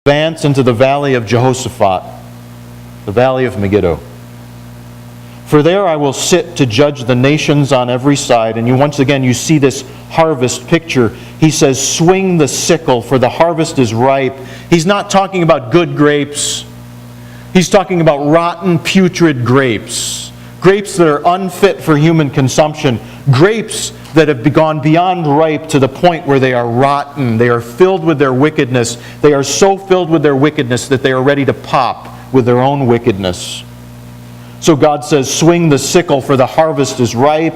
advance into the valley of Jehoshaphat, the valley of Megiddo. For there I will sit to judge the nations on every side. And once again, you see this harvest picture. He says, swing the sickle, for the harvest is ripe. He's not talking about good grapes. He's talking about rotten, putrid grapes. Grapes that are unfit for human consumption. Grapes that have gone beyond ripe to the point where they are rotten. They are filled with their wickedness. They are so filled with their wickedness that they are ready to pop with their own wickedness. So God says, swing the sickle, for the harvest is ripe.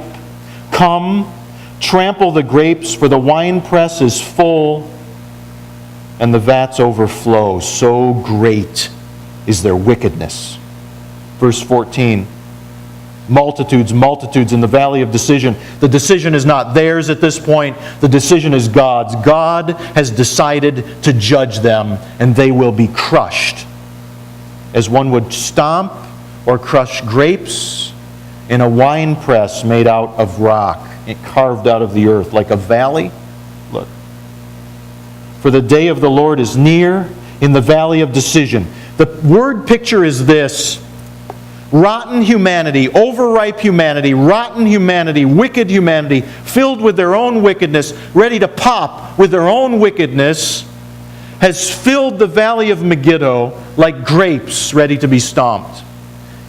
Come, trample the grapes, for the winepress is full, and the vats overflow. So great is their wickedness. Verse 14. Multitudes, multitudes in the valley of decision. The decision is not theirs at this point. The decision is God's. God has decided to judge them, and they will be crushed. As one would stomp or crush grapes in a wine press made out of rock, carved out of the earth, like a valley. Look. For the day of the Lord is near in the valley of decision. The word picture is this: rotten humanity, overripe humanity, rotten humanity, wicked humanity, filled with their own wickedness, ready to pop with their own wickedness, has filled the valley of Megiddo like grapes ready to be stomped.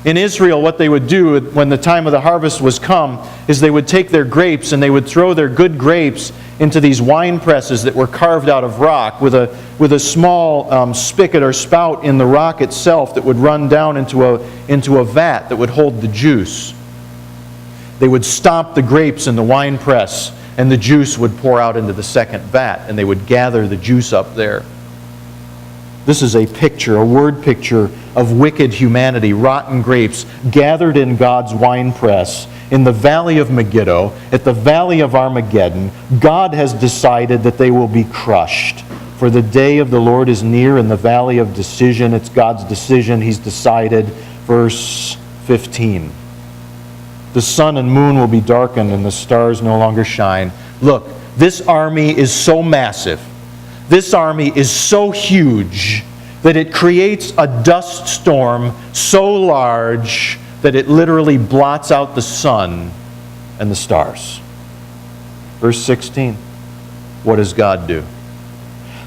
In Israel, what they would do when the time of the harvest was come is they would take their grapes and they would throw their good grapes into these wine presses that were carved out of rock with a small spigot or spout in the rock itself that would run down into a vat that would hold the juice. They would stomp the grapes in the wine press, and the juice would pour out into the second vat, and they would gather the juice up there. This is a picture, a word picture of wicked humanity, rotten grapes, gathered in God's winepress in the valley of Megiddo, at the valley of Armageddon. God has decided that they will be crushed. For the day of the Lord is near in the valley of decision. It's God's decision. He's decided. Verse 15. The sun and moon will be darkened and the stars no longer shine. Look, this army is so massive. This army is so huge that it creates a dust storm so large that it literally blots out the sun and the stars. Verse 16. What does God do?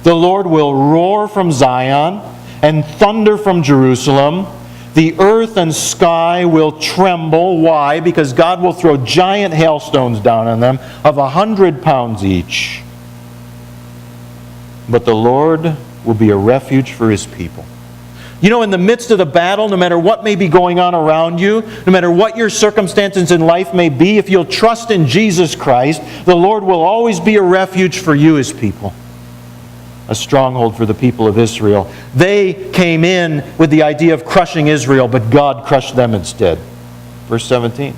The Lord will roar from Zion and thunder from Jerusalem. The earth and sky will tremble. Why? Because God will throw giant hailstones down on them of 100 pounds each. But the Lord will be a refuge for His people. You know, in the midst of the battle, no matter what may be going on around you, no matter what your circumstances in life may be, if you'll trust in Jesus Christ, the Lord will always be a refuge for you, His people. A stronghold for the people of Israel. They came in with the idea of crushing Israel, but God crushed them instead. Verse 17.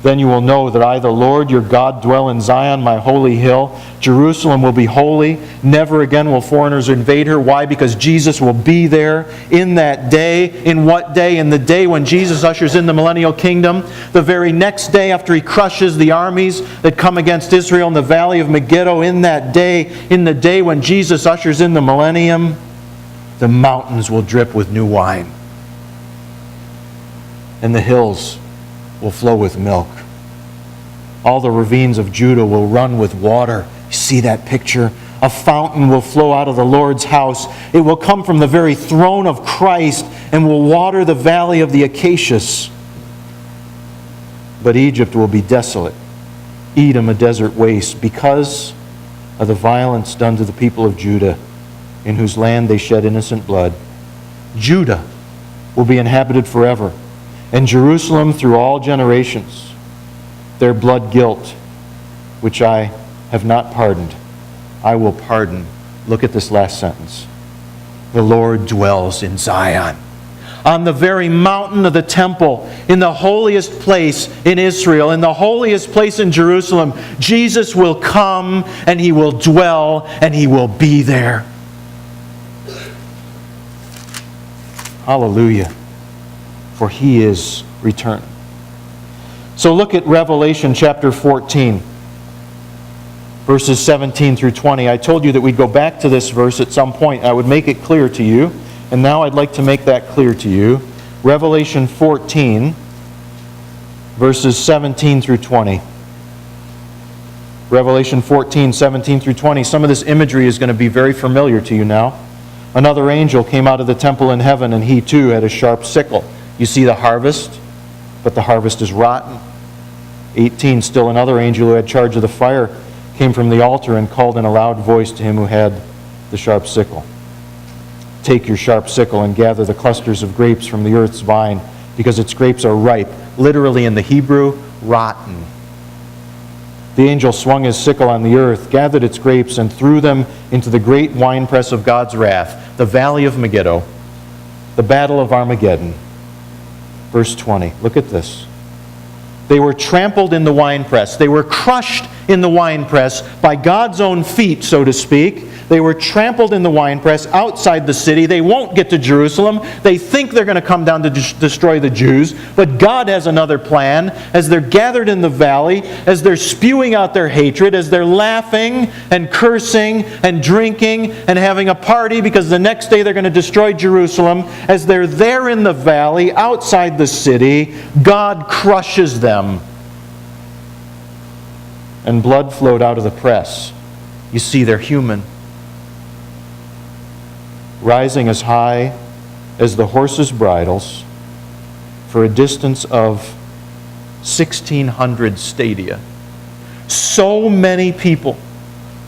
Then you will know that I, the Lord your God, dwell in Zion, my holy hill. Jerusalem will be holy. Never again will foreigners invade her. Why? Because Jesus will be there in that day. In what day? In the day when Jesus ushers in the millennial kingdom. The very next day after He crushes the armies that come against Israel in the valley of Megiddo. In that day, in the day when Jesus ushers in the millennium, the mountains will drip with new wine. And the hills will flow with milk. All the ravines of Judah will run with water. You see that picture? A fountain will flow out of the Lord's house. It will come from the very throne of Christ and will water the valley of the acacias. But Egypt will be desolate, Edom a desert waste, because of the violence done to the people of Judah, in whose land they shed innocent blood. Judah will be inhabited forever, and Jerusalem through all generations. Their blood guilt, which I have not pardoned, I will pardon. Look at this last sentence. The Lord dwells in Zion. On the very mountain of the temple, in the holiest place in Israel, in the holiest place in Jerusalem, Jesus will come and He will dwell and He will be there. Hallelujah. For He is returning. So look at Revelation chapter 14. verses 17 through 20. I told you that we'd go back to this verse at some point. I would make it clear to you, and now I'd like to make that clear to you. Revelation 14, verses 17 through 20. Revelation 14, 17 through 20. Some of this imagery is going to be very familiar to you now. Another angel came out of the temple in heaven, and he too had a sharp sickle. You see the harvest, but the harvest is rotten. 18, still another angel who had charge of the fire came from the altar and called in a loud voice to him who had the sharp sickle. Take your sharp sickle and gather the clusters of grapes from the earth's vine, because its grapes are ripe. Literally in the Hebrew, rotten. The angel swung his sickle on the earth, gathered its grapes, and threw them into the great winepress of God's wrath, the valley of Megiddo, the battle of Armageddon. Verse 20, look at this. They were trampled in the winepress. They were crushed in the winepress by God's own feet, so to speak. They were trampled in the winepress outside the city. They won't get to Jerusalem. They think they're going to come down to destroy the Jews. But God has another plan. As they're gathered in the valley, as they're spewing out their hatred, as they're laughing and cursing and drinking and having a party because the next day they're going to destroy Jerusalem, as they're there in the valley outside the city, God crushes them. And blood flowed out of the press. You see, they're human. Rising as high as the horses' bridles for a distance of 1,600 stadia. So many people,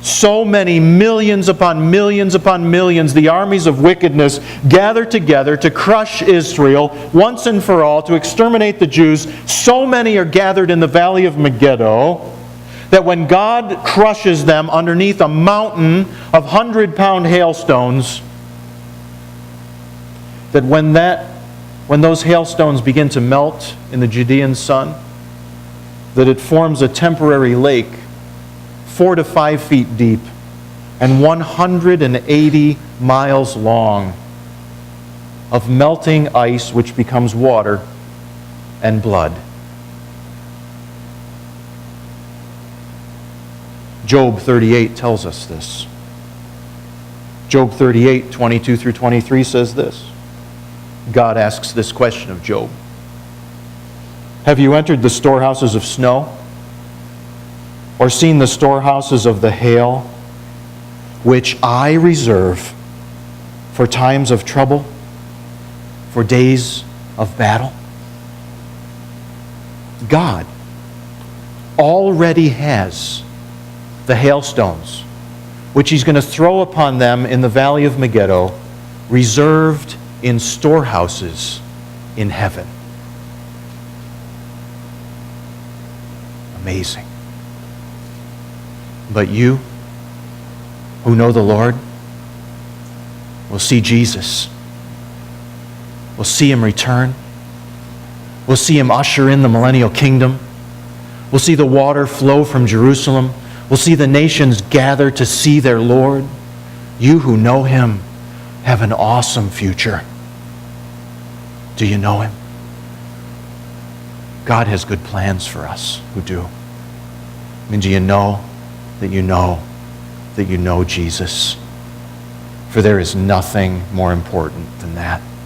so many millions upon millions upon millions, the armies of wickedness gather together to crush Israel once and for all, to exterminate the Jews. So many are gathered in the valley of Megiddo that when God crushes them underneath a mountain of 100-pound hailstones, that when those hailstones begin to melt in the Judean sun, that it forms a temporary lake 4 to 5 feet deep and 180 miles long of melting ice which becomes water and blood. Job 38 tells us this. Job 38, 22 through 23 says this. God asks this question of Job. Have you entered the storehouses of snow, or seen the storehouses of the hail, which I reserve for times of trouble, for days of battle? God already has the hailstones, which He's going to throw upon them in the valley of Megiddo, reserved in storehouses in heaven. Amazing. But you, who know the Lord, will see Jesus. We'll see Him return. We'll see Him usher in the millennial kingdom. We'll see the water flow from Jerusalem. We'll see the nations gather to see their Lord. You who know Him have an awesome future. Do you know Him? God has good plans for us who do. I mean, do you know that you know that you know Jesus? For there is nothing more important than that.